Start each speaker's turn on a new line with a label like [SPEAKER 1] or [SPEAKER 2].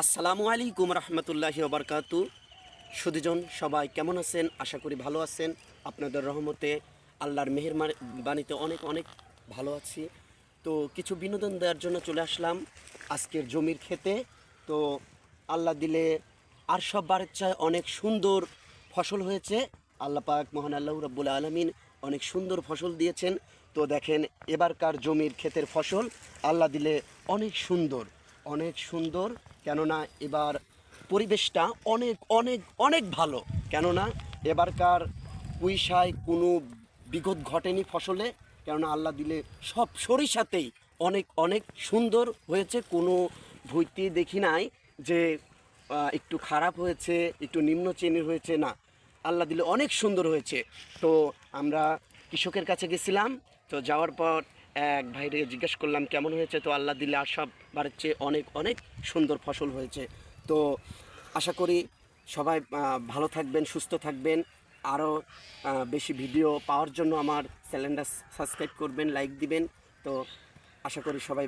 [SPEAKER 1] আসসালামু আলাইকুম রহমতুল্লাহি ওবরকাতু। সুধীজন সবাই কেমন আছেন? আশা করি ভালো আছেন। আপনাদের রহমতে আল্লাহর মেহেরবানিতে অনেক অনেক ভালো আছি। তো কিছু বিনোদন দেওয়ার জন্য চলে আসলাম আজকের জমির খেতে। তো আল্লাহ দিলে আর সব বারের চায় অনেক সুন্দর ফসল হয়েছে। আল্লাহ পাক মহান আল্লাহ রাব্বুল আলামিন অনেক সুন্দর ফসল দিয়েছেন। তো দেখেন এবারকার জমির ক্ষেতের ফসল আল্লাহ দিলে অনেক সুন্দর, অনেক সুন্দর। কেননা এবার পরিবেশটা অনেক অনেক অনেক ভালো। কেননা এবারকার পুঁইশায় কোনো বিঘত ঘটেনি ফসলে। কেননা আল্লাহ দিলে সব সরিষাতেই অনেক অনেক সুন্দর হয়েছে। কোনো ভুঁইতে দেখি নাই যে একটু খারাপ হয়েছে, একটু নিম্ন শ্রেণীর হয়েছে, না, আল্লাহ দিলে অনেক সুন্দর হয়েছে। তো আমরা কৃষকের কাছে গেছিলাম। তো যাওয়ার পর এক ভাইরে জিজ্ঞেস করলাম কেমন হয়েছে। তো আল্লাহ দিলে আর সব বারের চেয়ে অনেক অনেক সুন্দর ফসল হয়েছে। তো আশা করি সবাই ভালো থাকবেন, সুস্থ থাকবেন। আরও বেশি ভিডিও পাওয়ার জন্য আমার চ্যানেলটা সাবস্ক্রাইব করবেন, লাইক দিবেন। তো আশা করি সবাই